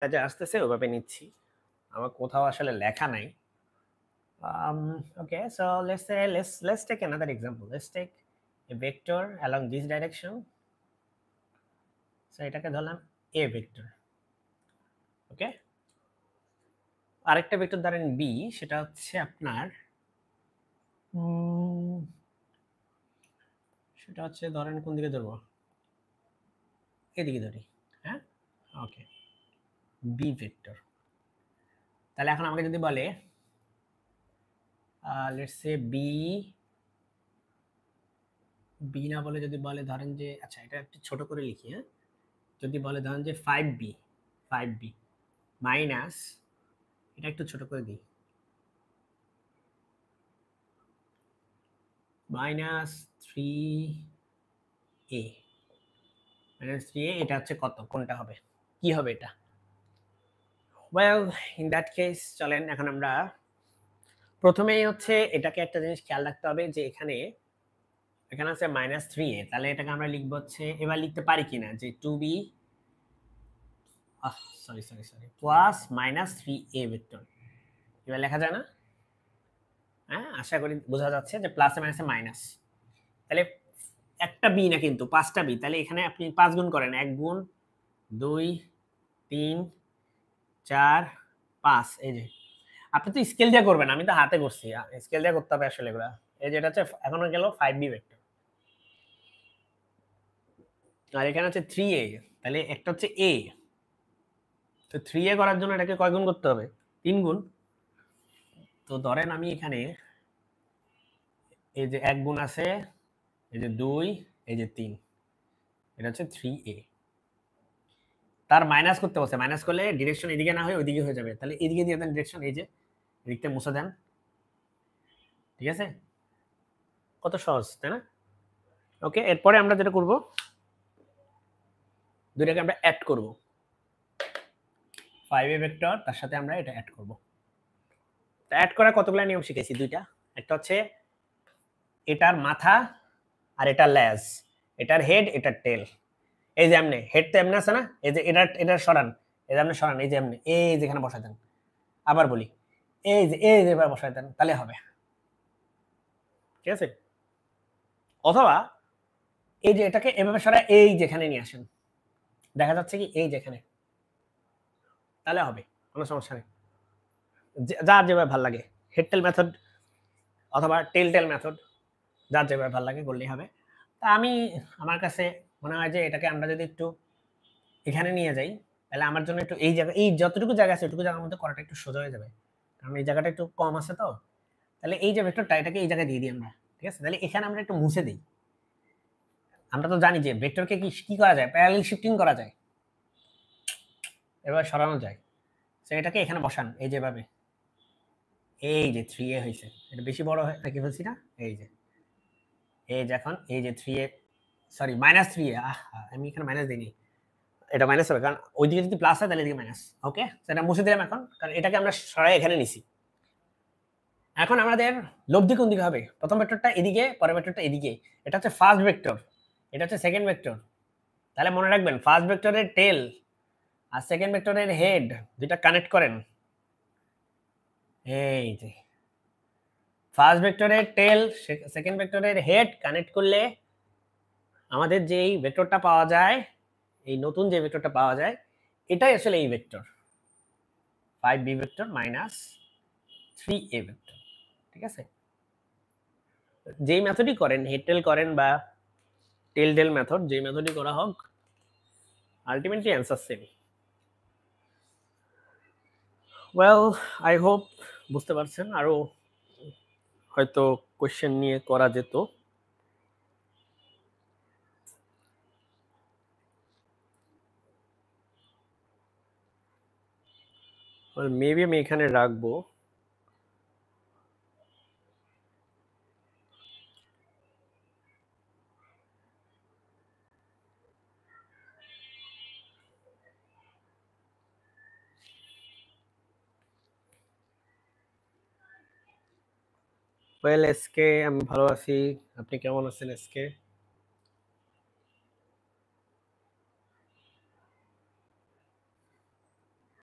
যা আসতেছে ওভাবে নিচ্ছি। আমার কোথাও আসলে লেখা নাই। Okay, so let's say let's take another example. Let's take a vector along this direction. So এটাকে ধরলাম a vector. Okay? আরেকটা ভেক্টর ধরেন b, সেটা হচ্ছে আপনার সেটা হচ্ছে ধরেন কোন দিকে ধরবো, এদিকে ধরি। হ্যাঁ, ওকে, b ভেক্টর। তাহলে এখন আমাকে যদি বলে লেটস সে b না বলে যদি বলে ধরেন যে, আচ্ছা এটা একটু ছোট করে লিখি। হ্যাঁ, যদি বলে ধরেন যে 5b মাইনাস, এটা একটু ছোট করে দিই, মাইনাস 3a, এটা হচ্ছে কত, কোনটা হবে, কি হবে এটা? ওয়েল, ইন দ্যাট কেস চলেন এখন আমরা প্রথমেই হচ্ছে এটাকে একটা জিনিস খেয়াল রাখতে হবে যে এখানে আছে -3a, তাহলে এটাকে আমরা লিখবো হচ্ছে, এবার লিখতে পারি কিনা যে 2b sorry plus -3a vector, এবার লেখা যায় না? হ্যাঁ, আশা করি বোঝা যাচ্ছে যে প্লাসে মাইনাসে মাইনাস। তাহলে একটা বি না কিন্তু 5টা বি, তাহলে এখানে আপনি 5 গুণ করেন, 1 গুণ 2 3 4 5। এই যে আপনি তো স্কেল দিয়ে করবেন, আমি তো হাতে করছি, স্কেল দিয়ে করতে হবে আসলে এগুলা। এই যে এটা হচ্ছে এখন গেল 5b ভেক্টর, আর এখানে হচ্ছে 3a, তাহলে একটা হচ্ছে a, তো 3a করার জন্য এটাকে কয় গুণ করতে হবে? 3 গুণ। তো ধরেন আমি এখানে এই যে 1 গুণ আছে, এই যে 2, এই যে 3, এটা হচ্ছে 3a। তার মাইনাস করতে বলছে, মাইনাস করলে ডিরেকশন এদিকে না হয়ে ওইদিকে হয়ে যাবে, তাহলে এদিকে দিয়ে দেন ডিরেকশন, এই যে এদিকটা মুছে দেন। ঠিক আছে, কত সহজ তাই না? ওকে, এরপরে আমরা যেটা করব, দুইটাকে আমরা অ্যাড করব, 5a ভেক্টর তার সাথে আমরা এটা অ্যাড করব। তো অ্যাড করার কতগুলো নিয়ম শিখেছি, দুইটা। একটা হচ্ছে এটার মাথা আর এটার লেজ, এটার হেড এটার টেল। এই যে এমনি হেড তো এমনি আছে না, এই যে এটার সরান, এই যে এমনি সরান, এই যে এমনি, এই যেখানে বসাই দেন। আবার বলি, এই যে এবার বসাই দেন, তাহলে হবে। ঠিক আছে, অথবা এই যে এটাকে এভাবে সরায় এই যেখানে নিয়ে আসেন, দেখা যাচ্ছে কি এই যেখানে, তাহলে হবে, কোনো সমস্যা নেই। যার যেভাবে ভালো লাগে, হেড টেল মেথড অথবা টেল মেথড, যার যেভাবে ভালো লাগে বললেই হবে। তা আমি, আমার কাছে মনে হয় যে এটাকে আমরা যদি একটু এখানে নিয়ে যাই, তাহলে আমার জন্য একটু এই জায়গা, এই যতটুকু জায়গা আছে ওটুকু জায়গার মধ্যে করাটা একটু সোজা হয়ে যাবে, কারণ এই জায়গাটা একটু কম আছে। তো তাহলে এই যে ভেক্টরটা, এটাকে এই জায়গায় দিয়ে দিই আমরা। ঠিক আছে, তাহলে এখানে আমরা একটু মুছে দিই। আমরা তো জানি যে ভেক্টরকে কি করা যায়, প্যারালাল শিফটিং করা যায়, এবার সরানো যায়। তো এটাকে এখানে বসান, এই যেভাবে, এই যে 3a হয়েছে, এটা বেশি বড় হয় নাকি বলছি না, এই যে এখন এই যে 3a, সরি -3a, আমি এখানে মাইনাস দিইনি, এটা মাইনাস হবে কারণ ওইদিকে যদি প্লাস হয় তাহলে এদিকে মাইনাস। ওকে, সেটা মুছে দিলাম এখন, কারণ এটাকে আমরা সরাই এখানে নিছি। এখন আমাদের লব্ধি কোন দিকে হবে? প্রথম ভেক্টরটা এদিকে, পরের ভেক্টরটা এদিকে। এটা হচ্ছে ফার্স্ট ভেক্টর, এটা হচ্ছে সেকেন্ড ভেক্টর। তাহলে মনে রাখবেন ফার্স্ট ভেক্টরের টেল আর সেকেন্ড ভেক্টরের হেড দুইটা কানেক্ট করেন। এই যে ফার্স্ট ভেক্টরের টেল সেকেন্ড ভেক্টরের হেড কানেক্ট করলে আমাদের যেই ভেক্টরটা পাওয়া যায়, এই নতুন যে ভেক্টরটা পাওয়া যায়, এটাই আসলে এই vector 5b vector minus 3a vector. ঠিক আছে, যেই মেথডই করেন, হেড টেল করেন বা টেল মেথড, যেই মেথডই করা হোক, ultimately answer same. Well, I hope বুঝতে পারছেন। আরো হয়তো কোশ্চেন নিয়ে করা যেত। মেবি আমি এখানে রাখবো। ওয়েল এসকে, আমি ভালো আছি, আপনি কেমন আছেন এসকে?